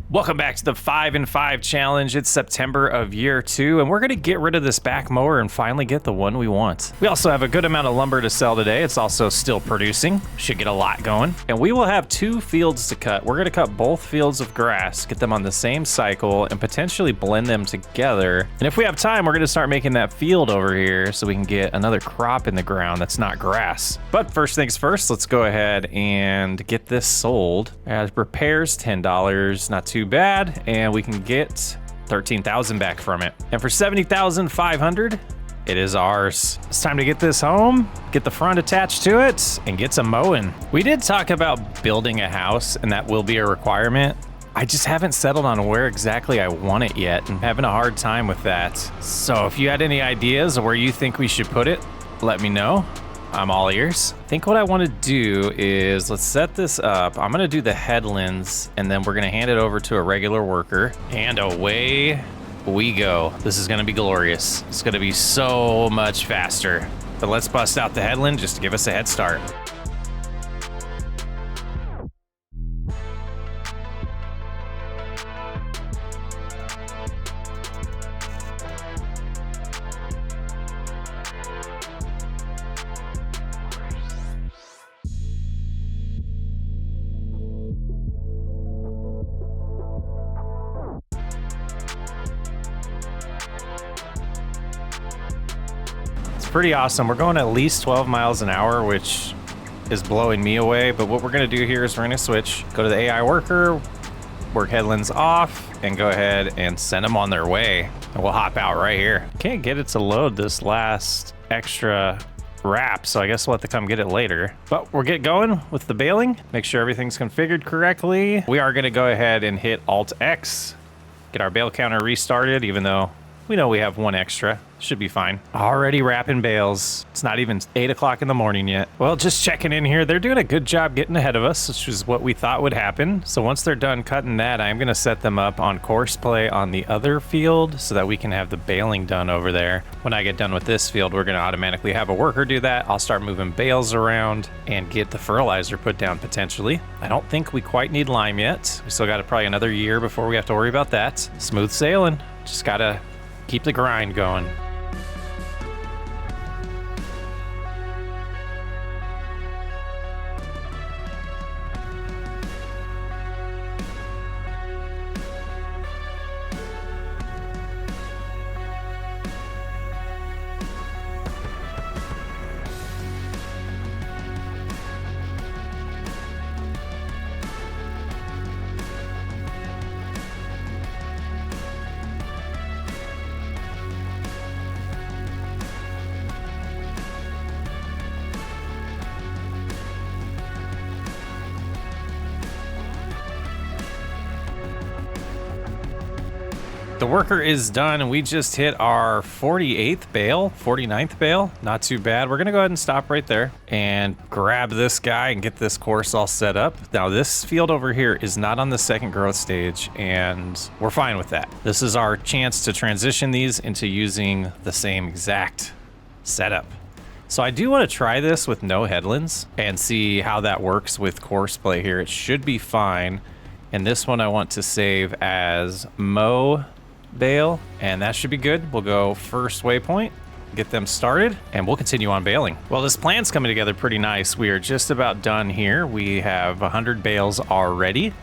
Welcome back to the 5 and 5 challenge. It's September of year 2, and we're gonna get rid of this back mower and finally get the one we want. We also have a good amount of lumber to sell today. It's also still producing. Should get a lot going. And we will have 2 fields to cut. We're gonna cut both fields of grass, get them on the same cycle, and potentially blend them together. And if we have time, we're gonna start making that field over here so we can get another crop in the ground that's not grass. But first things first, let's go ahead and get this sold. As repairs, $10, not too bad, and we can get 13,000 back from it. And for 70,500, it is ours. It's time to get this home, get the front attached to it, and get some mowing. We did talk about building a house, and that will be a requirement. I just haven't settled on where exactly I want it yet, and having a hard time with that. So if you had any ideas of where you think we should put it, let me know. I'm all ears. I think what I want to do is, let's set this up. I'm going to do the headlands, and then we're going to hand it over to a regular worker, and away we go. This is going to be glorious. It's going to be so much faster. But let's bust out the headland just to give us a head start. Pretty awesome. We're going at least 12 miles an hour, which is blowing me away. But what we're going to do here is we're going to switch, go to the AI worker, work headlands off, and go ahead and send them on their way. And we'll hop out right here. Can't get it to load this last extra wrap, so I guess we'll have to come get it later. But we'll get going with the baling, make sure everything's configured correctly. We are going to go ahead and hit Alt X, get our bale counter restarted, even though we know we have one extra. Should be fine. Already wrapping bales. It's not even 8 o'clock in the morning yet. Well, just checking in here. They're doing a good job getting ahead of us, which is what we thought would happen. So once they're done cutting that, I'm going to set them up on course play on the other field so that we can have the baling done over there. When I get done with this field, we're going to automatically have a worker do that. I'll start moving bales around and get the fertilizer put down potentially. I don't think we quite need lime yet. We still got probably another year before we have to worry about that. Smooth sailing. Just got to keep the grind going. The worker is done, and we just hit our 49th bale. Not too bad. We're gonna go ahead and stop right there and grab this guy and get this course all set up. Now, this field over here is not on the second growth stage, and we're fine with that. This is our chance to transition these into using the same exact setup. So I do want to try this with no headlands and see how that works with course play here. It should be fine. And this one I want to save as mow bale, and that should be good. We'll go first waypoint, get them started, and we'll continue on baling. Well, this plan's coming together pretty nice. We are just about done here. We have 100 bales already,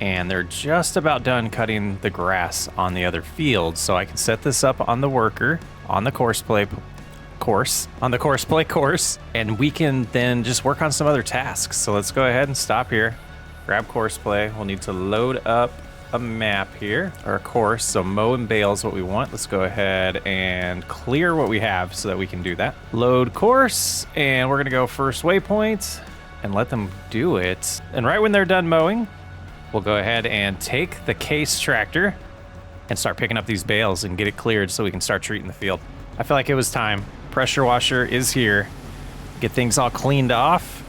and they're just about done cutting the grass on the other field. So I can set this up on the worker, on the course play course, and we can then just work on some other tasks. So let's go ahead and stop here, grab course play. We'll need to load up a map here, or a course. So mow and bale is what we want. Let's go ahead and clear what we have so that we can do that. Load course, and we're gonna go first waypoint and let them do it. And right when they're done mowing, we'll go ahead and take the case tractor and start picking up these bales and get it cleared so we can start treating the field. I feel like it was time. Pressure washer is here. Get things all cleaned off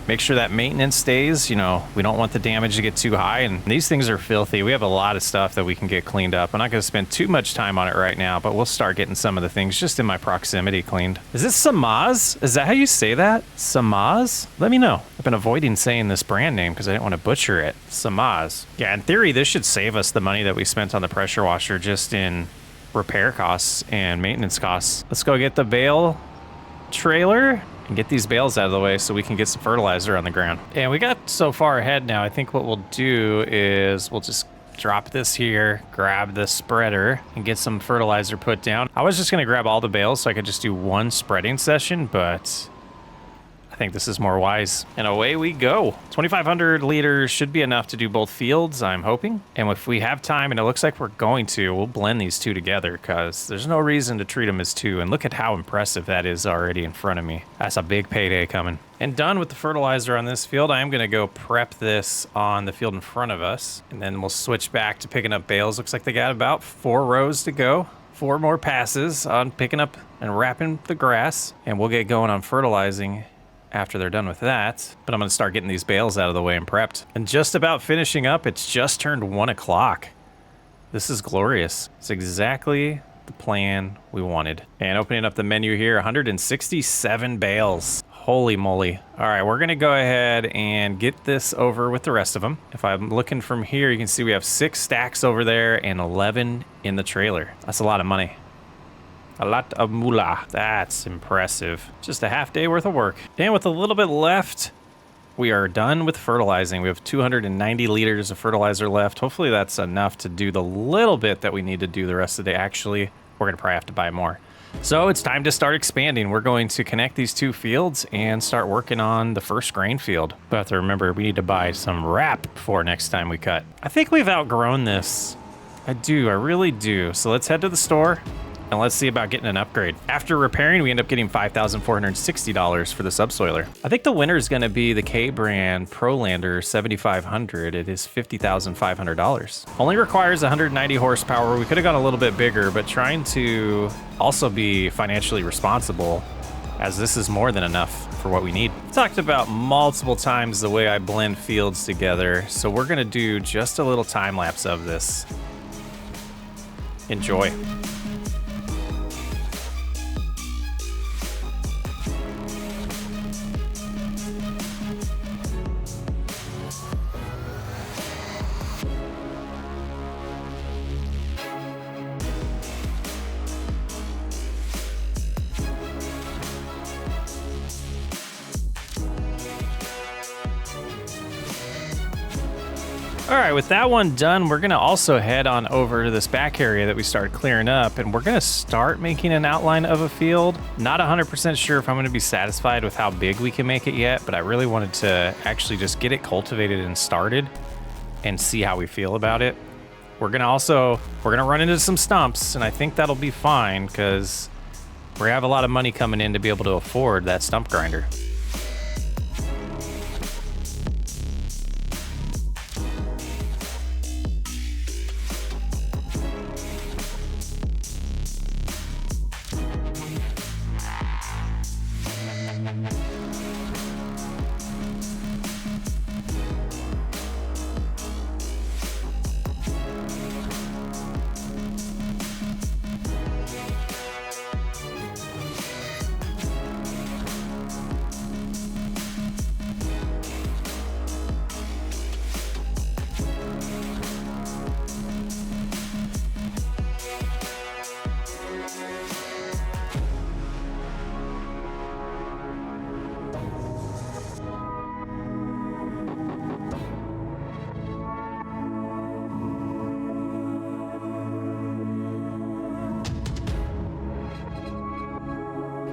Make sure that maintenance stays. You know, we don't want the damage to get too high, and these things are filthy. We have a lot of stuff that we can get cleaned up. I'm not going to spend too much time on it right now, but we'll start getting some of the things just in my proximity cleaned. Is this Samaz? Is that how you say that? Samaz? Let me know. I've been avoiding saying this brand name because I didn't want to butcher it. Samaz. Yeah, in theory, this should save us the money that we spent on the pressure washer just in repair costs and maintenance costs. Let's go get the bale trailer and get these bales out of the way so we can get some fertilizer on the ground. And we got so far ahead now, I think what we'll do is we'll just drop this here, grab the spreader, and get some fertilizer put down. I was just gonna grab all the bales so I could just do one spreading session, but I think this is more wise. And away we go. 2,500 liters should be enough to do both fields, I'm hoping. And if we have time, and it looks like we're going to, we'll blend these two together because there's no reason to treat them as two. And look at how impressive that is already in front of me. That's a big payday coming. And done with the fertilizer on this field, I am gonna go prep this on the field in front of us. And then we'll switch back to picking up bales. Looks like they got about 4 rows to go. 4 more passes on picking up and wrapping the grass. And we'll get going on fertilizing after they're done with that. But I'm gonna start getting these bales out of the way and prepped. And just about finishing up, it's just turned 1 o'clock. This is glorious. It's exactly the plan we wanted. And opening up the menu here, 167 bales. Holy moly. All right, we're gonna go ahead and get this over with the rest of them. If I'm looking from here, you can see we have 6 stacks over there and 11 in the trailer. That's a lot of money. A lot of moolah. That's impressive. Just a half day worth of work. And with a little bit left, we are done with fertilizing. We have 290 liters of fertilizer left. Hopefully that's enough to do the little bit that we need to do the rest of the day. Actually, we're gonna probably have to buy more. So it's time to start expanding. We're going to connect these 2 fields and start working on the first grain field. But have to remember, we need to buy some wrap for next time we cut. I think we've outgrown this. I really do. So let's head to the store and let's see about getting an upgrade. After repairing, we end up getting $5,460 for the subsoiler. I think the winner is gonna be the K-brand ProLander 7500. It is $50,500. Only requires 190 horsepower. We could have gone a little bit bigger, but trying to also be financially responsible, as this is more than enough for what we need. I've talked about multiple times the way I blend fields together, so we're gonna do just a little time lapse of this. Enjoy. All right, with that one done, we're gonna also head on over to this back area that we started clearing up, and we're gonna start making an outline of a field. Not 100% sure if I'm gonna be satisfied with how big we can make it yet, but I really wanted to actually just get it cultivated and started and see how we feel about it. We're gonna run into some stumps, and I think that'll be fine because we have a lot of money coming in to be able to afford that stump grinder.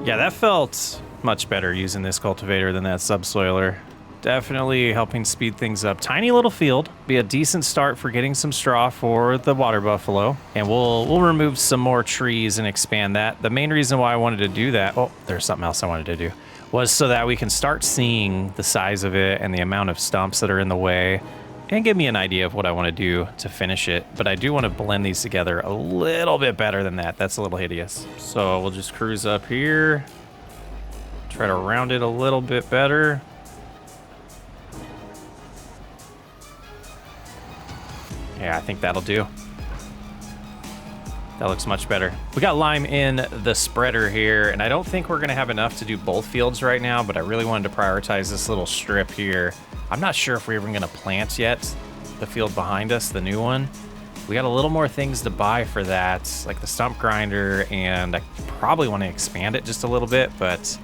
Yeah, that felt much better using this cultivator than that subsoiler. Definitely helping speed things up. Tiny little field, be a decent start for getting some straw for the water buffalo. And we'll remove some more trees and expand that. The main reason why I wanted to do that, oh, there's something else I wanted to do, was so that we can start seeing the size of it and the amount of stumps that are in the way and give me an idea of what I want to do to finish it. But I do want to blend these together a little bit better than that. That's a little hideous. So we'll just cruise up here, try to round it a little bit better. Yeah, I think that'll do. That looks much better. We got lime in the spreader here, and I don't think we're gonna have enough to do both fields right now, but I really wanted to prioritize this little strip here. I'm not sure if we're even gonna plant yet, the field behind us, the new one. We got a little more things to buy for that, like the stump grinder, and I probably want to expand it just a little bit, but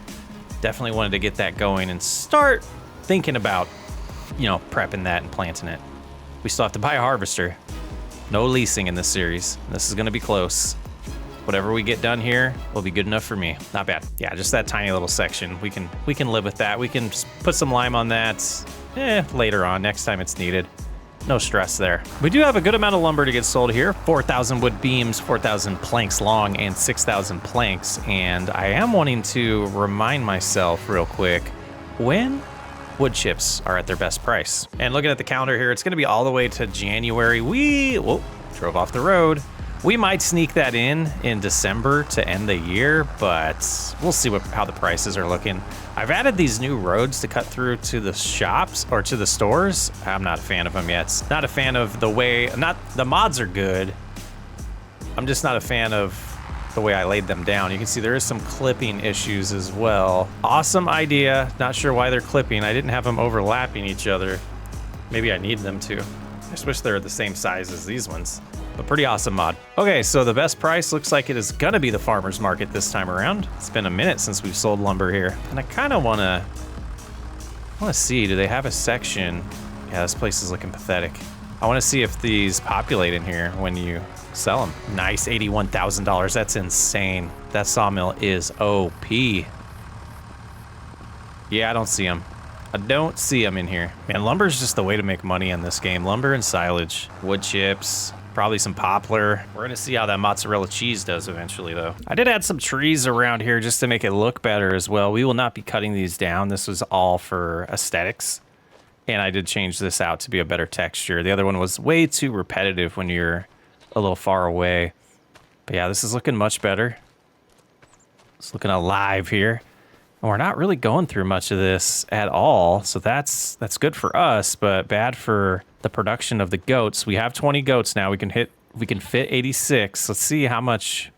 definitely wanted to get that going and start thinking about, you know, prepping that and planting it. We still have to buy a harvester. No leasing in this series. This is gonna be close. Whatever we get done here will be good enough for me. Not bad. Yeah, just that tiny little section. We can live with that. We can just put some lime on that later on, next time it's needed. No stress there. We do have a good amount of lumber to get sold here. 4,000 wood beams, 4,000 planks long, and 6,000 planks. And I am wanting to remind myself real quick when wood chips are at their best price. And looking at the calendar here, it's gonna be all the way to January. Whoa, drove off the road. We might sneak that in December to end the year, but we'll see how the prices are looking. I've added these new roads to cut through to the shops or to the stores. I'm not a fan of them yet. Not a fan of the way, the mods are good. I'm just not a fan of the way I laid them down. You can see there is some clipping issues as well. Awesome idea. Not sure why they're clipping. I didn't have them overlapping each other. Maybe I need them to. I just wish they were the same size as these ones. But pretty awesome mod. Okay, so the best price looks like it is gonna be the farmer's market this time around. It's been a minute since we've sold lumber here. And I kinda wanna see, do they have a section? Yeah, this place is looking pathetic. I wanna see if these populate in here when you sell them. Nice, $81,000, that's insane. That sawmill is OP. Yeah, I don't see them. I don't see them in here. Man, lumber is just the way to make money in this game. Lumber and silage, wood chips, probably some poplar. We're gonna see how that mozzarella cheese does eventually though. I did add some trees around here just to make it look better as well. We will not be cutting these down. This was all for aesthetics. And I did change this out to be a better texture. The other one was way too repetitive when you're a little far away. But yeah, this is looking much better. It's looking alive here. And we're not really going through much of this at all, so that's good for us, but bad for the production of the goats. We have 20 goats now. We can fit 86. Let's see how much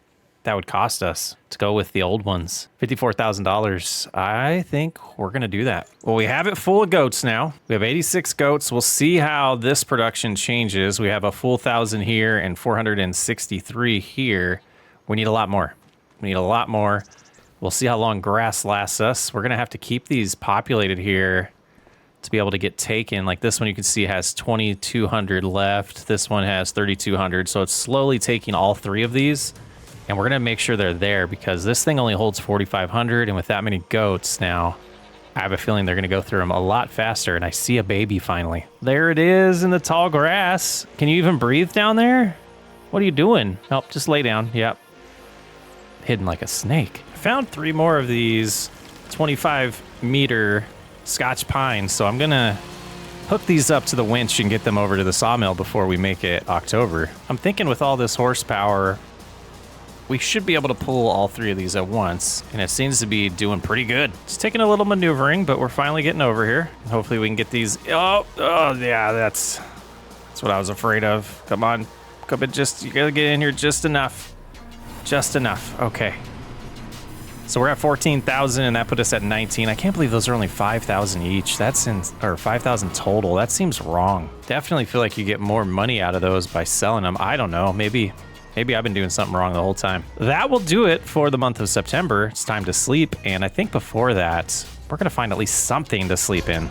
that would cost us to go with the old ones. $54,000. I think we're gonna do that. Well, we have it full of goats now. We have 86 goats. We'll see how this production changes. We have a full 1,000 here and 463 here. We need a lot more. We need a lot more. We'll see how long grass lasts us. We're gonna have to keep these populated here to be able to get taken. Like this one you can see has 2,200 left. This one has 3,200. So it's slowly taking all three of these. And we're gonna make sure they're there because this thing only holds 4,500. And with that many goats now, I have a feeling they're gonna go through them a lot faster. And I see a baby finally. There it is in the tall grass. Can you even breathe down there? What are you doing? Nope, just lay down. Yep. Hidden like a snake. Found 3 more of these 25-meter Scotch pines, so I'm gonna hook these up to the winch and get them over to the sawmill before we make it October. I'm thinking with all this horsepower, we should be able to pull all 3 of these at once, and it seems to be doing pretty good. It's taking a little maneuvering, but we're finally getting over here. Hopefully we can get these. Oh yeah, that's what I was afraid of. Come on, you gotta get in here just enough. Just enough, okay. So we're at 14,000 and that put us at 19. I can't believe those are only 5,000 each. Or 5,000 total. That seems wrong. Definitely feel like you get more money out of those by selling them. I don't know, maybe I've been doing something wrong the whole time. That will do it for the month of September. It's time to sleep. And I think before that, we're gonna find at least something to sleep in.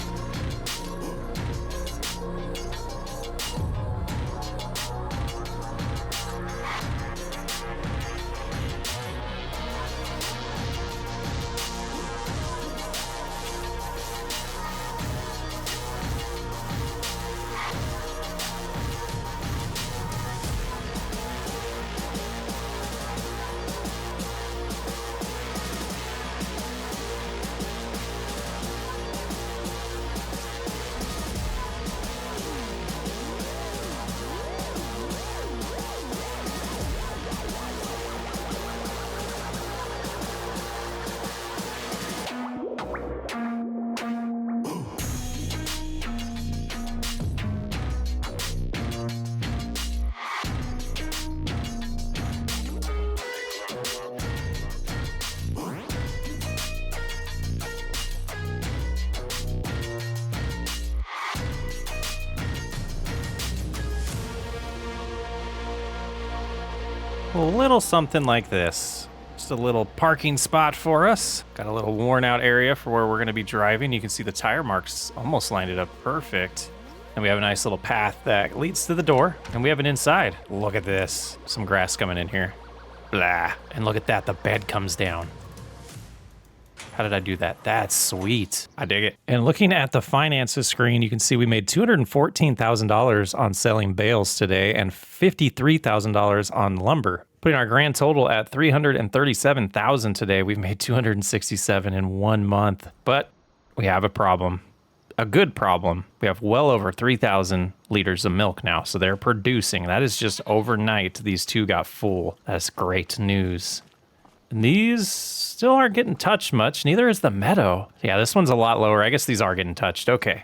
a little something like this. Just a little parking spot for us. Got a little worn out area for where we're gonna be driving. You can see the tire marks almost lined it up perfect. And we have a nice little path that leads to the door. And we have an inside. Look at this. Some grass coming in here. Blah. And look at that, the bed comes down. How did I do that? That's sweet. I dig it. And looking at the finances screen, you can see we made $214,000 on selling bales today and $53,000 on lumber. Putting our grand total at $337,000 today, we've made $267,000 in 1 month. But we have a problem. A good problem. We have well over 3,000 liters of milk now, so they're producing. That is just overnight. These two got full. That's great news. And these still aren't getting touched much. Neither is the meadow. Yeah, this one's a lot lower. I guess these are getting touched. Okay.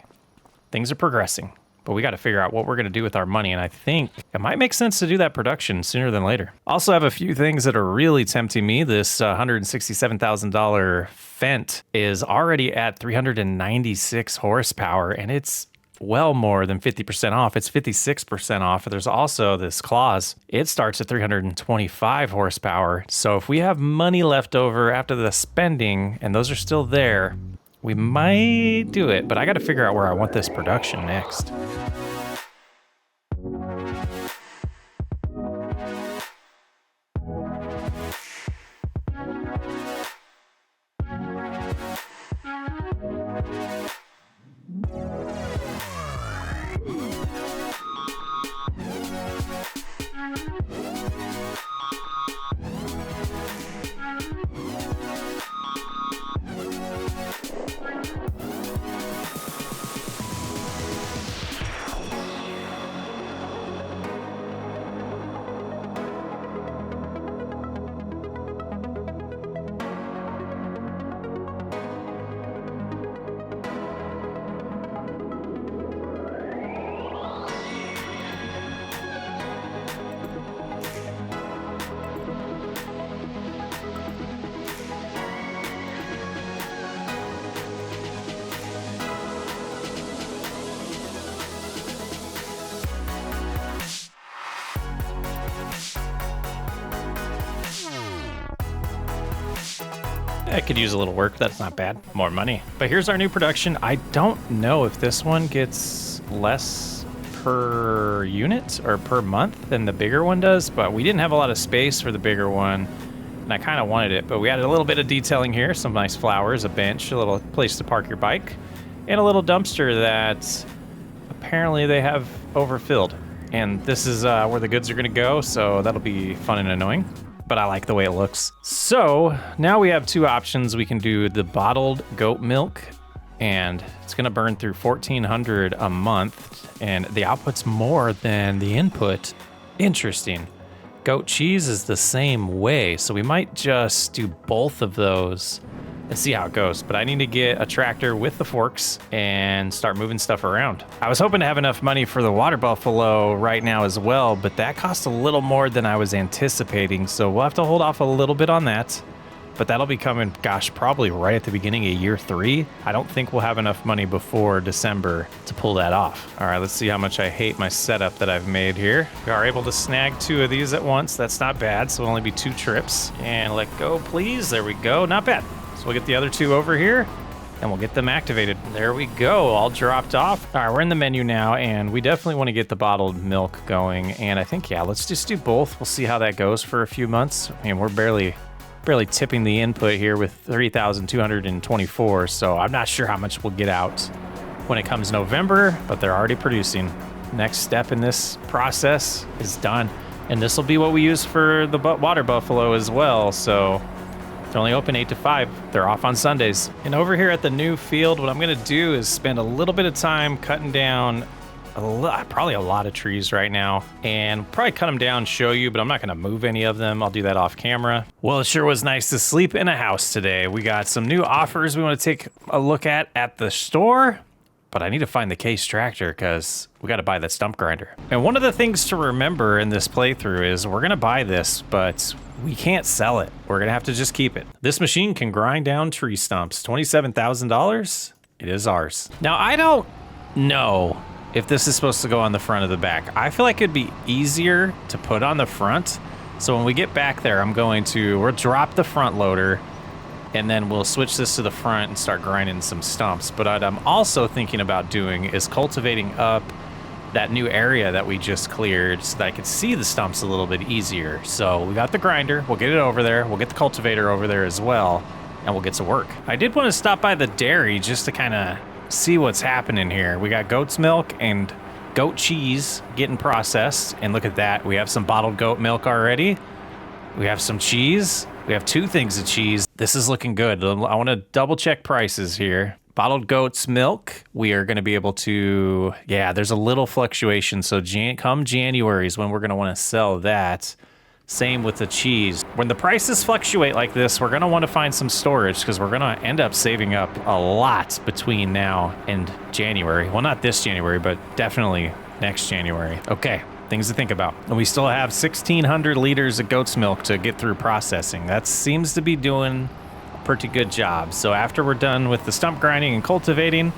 Things are progressing. But we got to figure out what we're going to do with our money. And I think it might make sense to do that production sooner than later. Also have a few things that are really tempting me. This $167,000 Fendt is already at 396 horsepower. And it's well more than 50% off. It's 56% off. There's also this Claus. It starts at 325 horsepower. So if we have money left over after the spending, and those are still there, we might do it. But I got to figure out where I want this production next. I could use a little work. That's not bad. More money. But here's our new production. I don't know if this one gets less per unit or per month than the bigger one does, but we didn't have a lot of space for the bigger one, and I kind of wanted it. But we added a little bit of detailing here, some nice flowers, a bench, a little place to park your bike, and a little dumpster that apparently they have overfilled. And this is where the goods are going to go, so that'll be fun and annoying. But I like the way it looks. So now we have two options. We can do the bottled goat milk, and it's gonna burn through 1,400 a month, and the output's more than the input. Interesting. Goat cheese is the same way, so we might just do both of those and see how it goes. But I need to get a tractor with the forks and start moving stuff around. I was hoping to have enough money for the water buffalo right now as well, but that costs a little more than I was anticipating, so we'll have to hold off a little bit on that. But that'll be coming, gosh, probably right at the beginning of year 3. I don't think we'll have enough money before December to pull that off. All right, let's see how much I hate my setup that I've made here. We are able to snag 2 of these at once. That's not bad, so it'll only be 2 trips. And let go, please. There we go, not bad. We'll get the other 2 over here, and we'll get them activated. There we go, all dropped off. All right, we're in the menu now, and we definitely want to get the bottled milk going. And I think, yeah, let's just do both. We'll see how that goes for a few months. I mean, we're barely tipping the input here with 3,224, so I'm not sure how much we'll get out when it comes November, but they're already producing. Next step in this process is done, and this will be what we use for the water buffalo as well, so they're only open 8 to 5. They're off on Sundays. And over here at the new field, what I'm going to do is spend a little bit of time cutting down probably a lot of trees right now, and probably cut them down, show you, but I'm not going to move any of them. I'll do that off camera. Well, it sure was nice to sleep in a house today. We got some new offers we want to take a look at the store, but I need to find the Case tractor because we got to buy that stump grinder. And one of the things to remember in this playthrough is we're going to buy this, but we can't sell it. We're going to have to just keep it. This machine can grind down tree stumps. $27,000. It is ours. Now, I don't know if this is supposed to go on the front or the back. I feel like it'd be easier to put on the front, So when we get back there, we'll drop the front loader and then we'll switch this to the front and start grinding some stumps. But what I'm also thinking about doing is cultivating up that new area that we just cleared so that I could see the stumps a little bit easier. So we got the grinder, we'll get it over there, we'll get the cultivator over there as well, and we'll get to work. I did want to stop by the dairy just to kind of see what's happening here. We got goat's milk and goat cheese getting processed, and look at that. We have some bottled goat milk already. We have some cheese. We have 2 things of cheese. This is looking good. I want to double check prices here. Bottled goat's milk, we are going to be able to, yeah, there's a little fluctuation. So come January is when we're going to want to sell that. Same with the cheese. When the prices fluctuate like this, we're going to want to find some storage because we're going to end up saving up a lot between now and January. Well, not this January, but definitely next January. Okay, things to think about. And we still have 1,600 liters of goat's milk to get through processing. That seems to be doing pretty good job. So after we're done with the stump grinding and cultivating,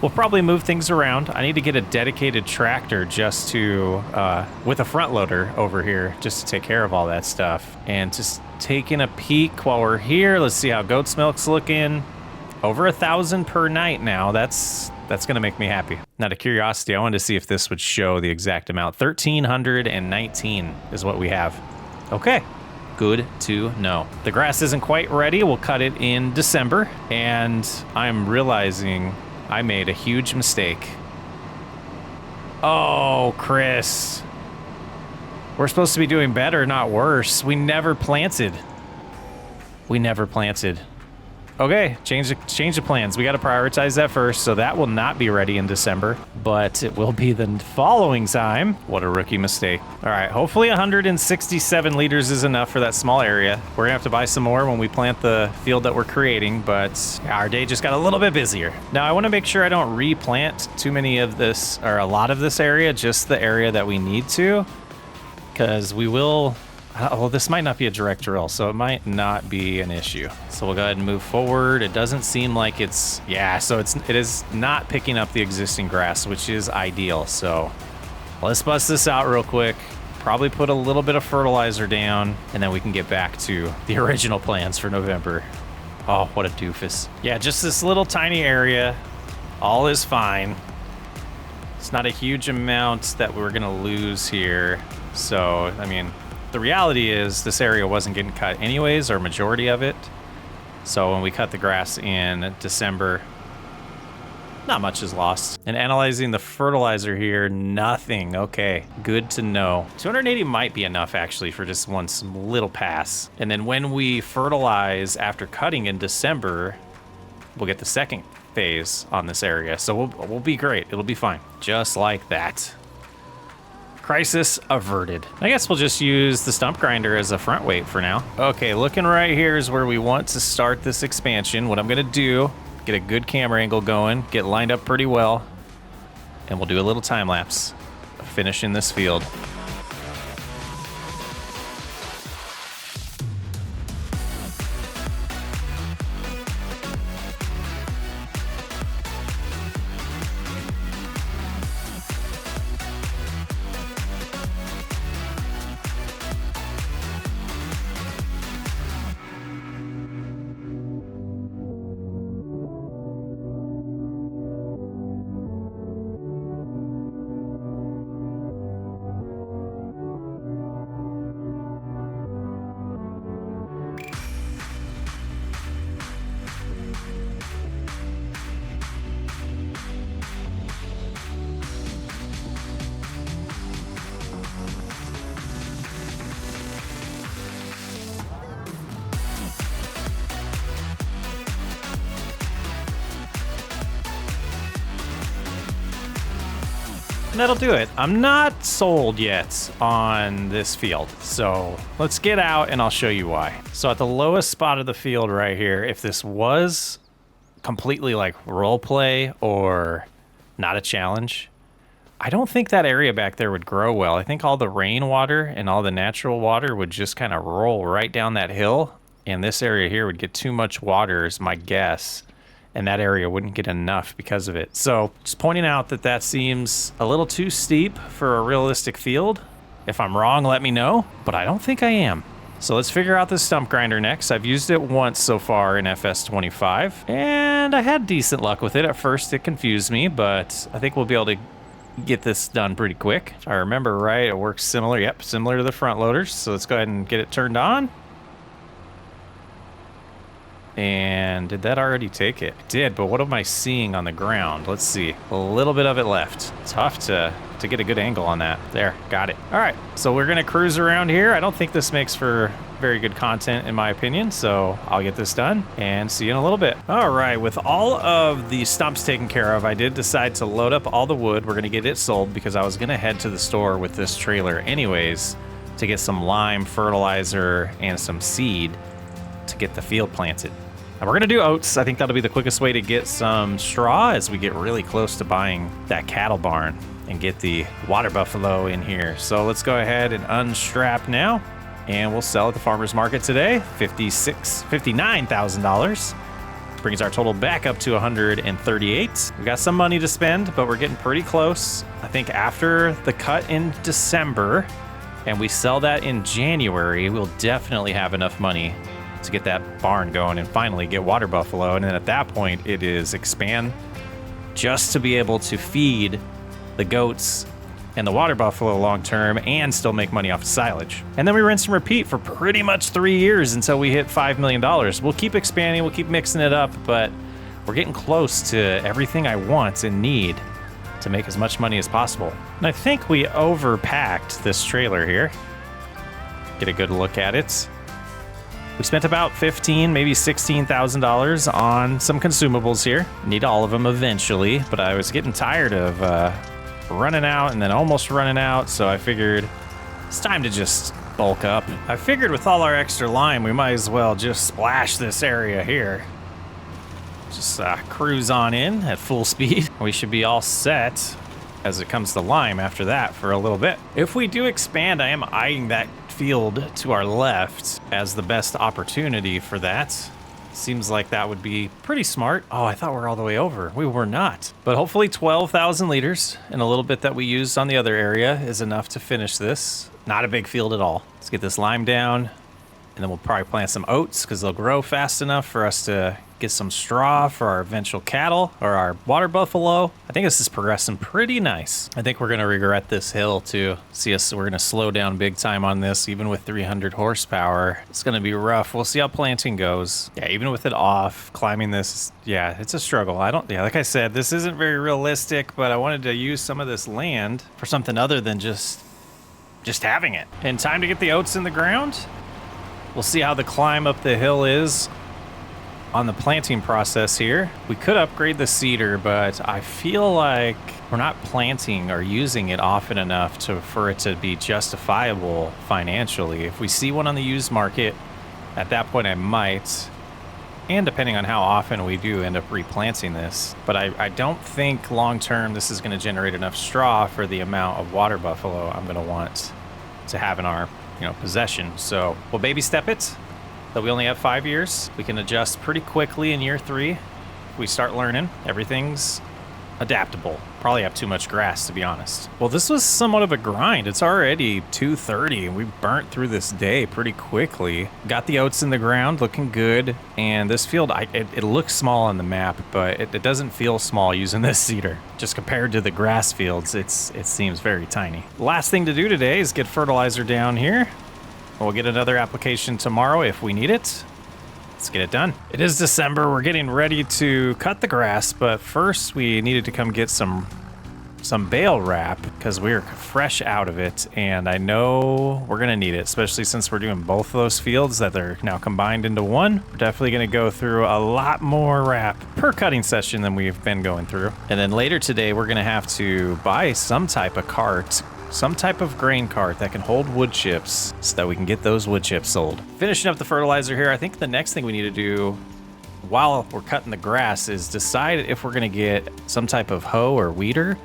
we'll probably move things around. I need to get a dedicated tractor just to, with a front loader over here, just to take care of all that stuff. And just taking a peek while we're here, let's see how goat's milk's looking. Over 1,000 per night now. That's gonna make me happy. Now, to curiosity, I wanted to see if this would show the exact amount. 1,319 is what we have. Okay. Good to know. The grass isn't quite ready. We'll cut it in December, and I'm realizing I made a huge mistake. Oh, Chris. We're supposed to be doing better, not worse. We never planted. Okay, change the plans. We got to prioritize that first, so that will not be ready in December, but it will be the following time. What a rookie mistake. All right, hopefully 167 liters is enough for that small area. We're gonna have to buy some more when we plant the field that we're creating, but our day just got a little bit busier. Now, I want to make sure I don't replant too many of this, or a lot of this area, just the area that we need to, because we will... well, this might not be a direct drill, so it might not be an issue. So we'll go ahead and move forward. It doesn't seem like it's, yeah, so it is not picking up the existing grass, which is ideal. So let's bust this out real quick. Probably put a little bit of fertilizer down, and then we can get back to the original plans for November. Oh, what a doofus. Yeah, just this little tiny area. All is fine. It's not a huge amount that we're gonna lose here. So, I mean, the reality is this area wasn't getting cut anyways, or majority of it. So when we cut the grass in December, not much is lost. And analyzing the fertilizer here, nothing. Okay, good to know. 280 might be enough actually for just one little pass. And then when we fertilize after cutting in December, we'll get the second phase on this area. So we'll be great. It'll be fine. Just like that. Crisis averted. I guess we'll just use the stump grinder as a front weight for now. Okay, looking right here is where we want to start this expansion. What I'm gonna do, get a good camera angle going, get lined up pretty well, and we'll do a little time lapse of finishing this field. And that'll do it. I'm not sold yet on this field, so let's get out and I'll show you why. So at the lowest spot of the field right here, if this was completely like role play or not a challenge, I don't think that area back there would grow well. I think all the rainwater and all the natural water would just kind of roll right down that hill, and this area here would get too much water is my guess. And that area wouldn't get enough because of it. So just pointing out that that seems a little too steep for a realistic field. If I'm wrong, let me know, but I don't think I am. So let's figure out the stump grinder next. I've used it once so far in FS25, and I had decent luck with it. At first, it confused me, but I think we'll be able to get this done pretty quick. If I remember right, it works similar. Yep, similar to the front loaders. So let's go ahead and get it turned on. And did that already take it? It did, but what am I seeing on the ground? Let's see. A little bit of it left. Tough to get a good angle on that. There, got it. All right, so we're gonna cruise around here. I don't think this makes for very good content in my opinion, so I'll get this done and see you in a little bit. All right, with all of the stumps taken care of, I did decide to load up all the wood. We're gonna get it sold because I was gonna head to the store with this trailer anyways to get some lime, fertilizer, and some seed to get the field planted. And we're gonna do oats. I think that'll be the quickest way to get some straw as we get really close to buying that cattle barn and get the water buffalo in here. So let's go ahead and unstrap now, and we'll sell at the farmer's market today. $59,000. Brings our total back up to 138. We got some money to spend, but we're getting pretty close. I think after the cut in December and we sell that in January, we'll definitely have enough money to get that barn going and finally get water buffalo. And then at that point, it is expand just to be able to feed the goats and the water buffalo long term and still make money off of silage. And then we rinse and repeat for pretty much 3 years until we hit $5 million. We'll keep expanding, we'll keep mixing it up, but we're getting close to everything I want and need to make as much money as possible. And I think we overpacked this trailer here. Get a good look at it. We spent about $15,000, maybe $16,000 on some consumables here. Need all of them eventually, but I was getting tired of running out and then almost running out, so I figured it's time to just bulk up. I figured with all our extra lime, we might as well just splash this area here. Just cruise on in at full speed. We should be all set as it comes to lime after that for a little bit. If we do expand, I am eyeing that field to our left as the best opportunity for that. Seems like that would be pretty smart. Oh, I thought we were all the way over. We were not. But hopefully 12,000 liters and a little bit that we used on the other area is enough to finish this. Not a big field at all. Let's get this lime down, and then we'll probably plant some oats because they'll grow fast enough for us to get some straw for our eventual cattle or our water buffalo. I think this is progressing pretty nice. I think we're gonna regret this hill too. We're gonna slow down big time on this, even with 300 horsepower. It's gonna be rough. We'll see how planting goes. Yeah, even with it off, climbing this, yeah, it's a struggle. Like I said, this isn't very realistic, but I wanted to use some of this land for something other than just having it. And time to get the oats in the ground. We'll see how the climb up the hill is on the planting process here. We could upgrade the seeder, but I feel like we're not planting or using it often enough for it to be justifiable financially. If we see one on the used market, at that point I might, and depending on how often we do end up replanting this. But I don't think long term this is going to generate enough straw for the amount of water buffalo I'm going to want to have in our possession. So we'll baby step it. Though we only have 5 years, we can adjust pretty quickly in year 3. If we start learning, everything's adaptable. Probably have too much grass, to be honest. Well, this was somewhat of a grind. It's already 2:30, and we burnt through this day pretty quickly. Got the oats in the ground, looking good. And this field, it looks small on the map, but it doesn't feel small using this seeder. Just compared to the grass fields, it seems very tiny. Last thing to do today is get fertilizer down here. We'll get another application tomorrow if we need it. Let's get it done. It is December. We're getting ready to cut the grass, but first we needed to come get some bale wrap because we're fresh out of it, and I know we're gonna need it, especially since we're doing both of those fields that are now combined into one. We're definitely gonna go through a lot more wrap per cutting session than we've been going through. And then later today, we're gonna have to buy some type of cart, some type of grain cart that can hold wood chips so that we can get those wood chips sold. Finishing up the fertilizer here, I think the next thing we need to do while we're cutting the grass is decide if we're gonna get some type of hoe or weeder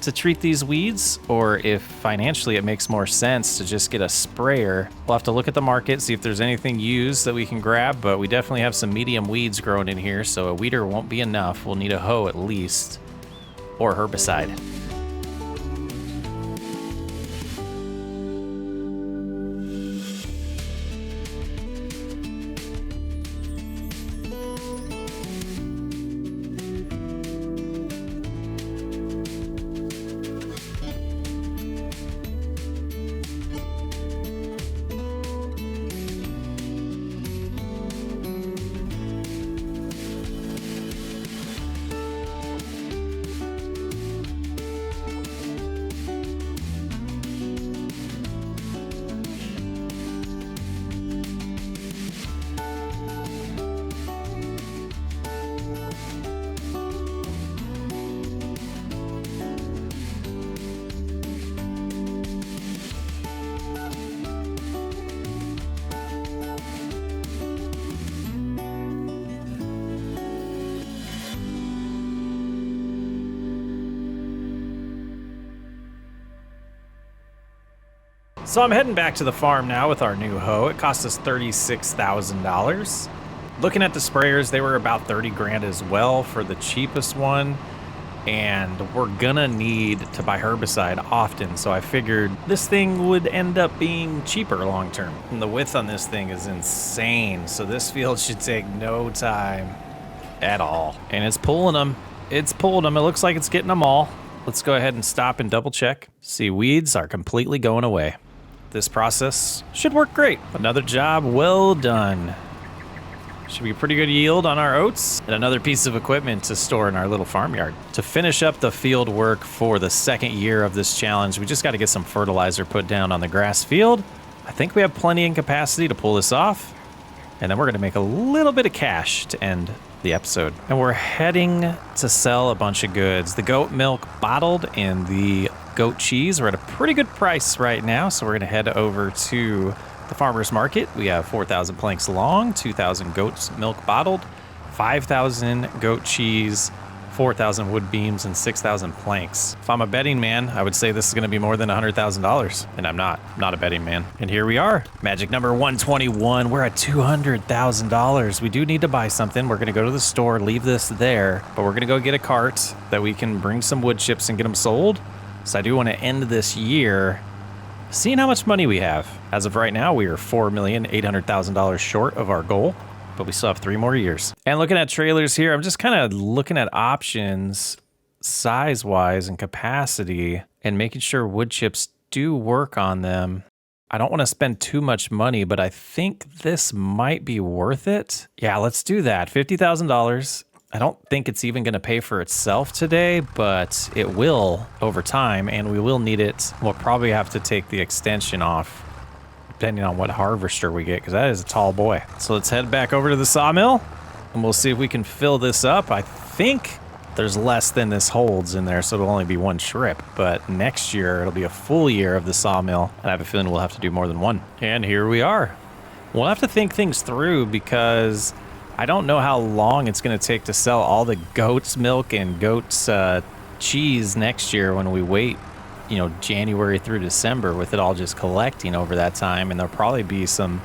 to treat these weeds, or if financially it makes more sense to just get a sprayer. We'll have to look at the market, see if there's anything used that we can grab, but we definitely have some medium weeds growing in here, so a weeder won't be enough. We'll need a hoe at least, or herbicide. So I'm heading back to the farm now with our new hoe. It cost us $36,000. Looking at the sprayers, they were about 30 grand as well for the cheapest one. And we're gonna need to buy herbicide often, so I figured this thing would end up being cheaper long term. And the width on this thing is insane, so this field should take no time at all. And it's pulling them. It's pulling them. It looks like it's getting them all. Let's go ahead and stop and double check. See, weeds are completely going away. This process should work great. Another job well done. Should be a pretty good yield on our oats, and another piece of equipment to store in our little farmyard. To finish up the field work for the second year of this challenge, we just got to get some fertilizer put down on the grass field. I think we have plenty in capacity to pull this off, and then we're going to make a little bit of cash to end the episode. And we're heading to sell a bunch of goods. The goat milk bottled and the goat cheese are at a pretty good price right now, so we're going to head over to the farmer's market. We have 4,000 planks long, 2,000 goat's milk bottled, 5,000 goat cheese, 4,000 wood beams, and 6,000 planks. If I'm a betting man, I would say this is going to be more than $100,000, and I'm not a betting man. And here we are, magic number 121. We're at $200,000. We do need to buy something. We're going to go to the store, leave this there, but we're going to go get a cart that we can bring some wood chips and get them sold. So I do want to end this year seeing how much money we have. As of right now, we are $4,800,000 short of our goal, but we still have 3 more years. And looking at trailers here, I'm just kind of looking at options size-wise and capacity and making sure wood chips do work on them. I don't want to spend too much money, but I think this might be worth it. Yeah, let's do that. $50,000. I don't think it's even going to pay for itself today, but it will over time, and we will need it. We'll probably have to take the extension off, depending on what harvester we get, because that is a tall boy. So let's head back over to the sawmill, and we'll see if we can fill this up. I think there's less than this holds in there, so it'll only be 1 trip, but next year it'll be a full year of the sawmill, and I have a feeling we'll have to do more than one. And here we are. We'll have to think things through, because I don't know how long it's going to take to sell all the goat's milk and goat's cheese next year when we wait, you know, January through December, with it all just collecting over that time. And there'll probably be some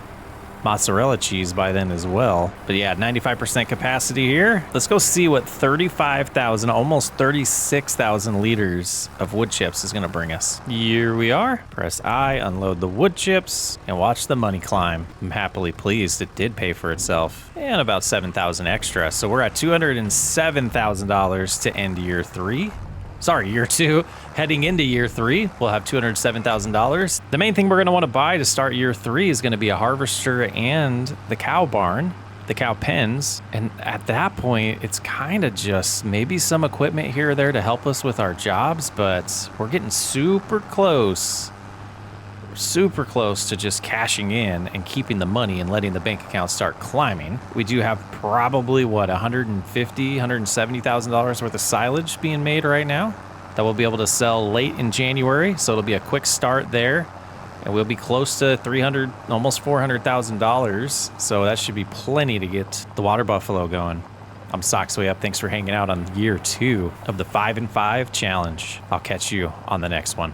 mozzarella cheese by then as well. But yeah, 95% capacity here. Let's go see what 35,000, almost 36,000 liters of wood chips is going to bring us. Here we are. Press I, unload the wood chips, and watch the money climb. I'm happily pleased it did pay for itself, and about 7,000 extra. So we're at $207,000 to end year 3. Sorry, year 2. Heading into year 3, we'll have $207,000. The main thing we're going to want to buy to start year 3 is going to be a harvester and the cow barn, the cow pens. And at that point, it's kind of just maybe some equipment here or there to help us with our jobs, but we're getting super close. Super close to just cashing in and keeping the money and letting the bank account start climbing. We do have probably, what, $170,000 worth of silage being made right now that we'll be able to sell late in January. So it'll be a quick start there, and we'll be close to $300,000, almost $400,000. So that should be plenty to get the water buffalo going. I'm Socksway Up. Thanks for hanging out on year 2 of the 5 and 5 challenge. I'll catch you on the next one.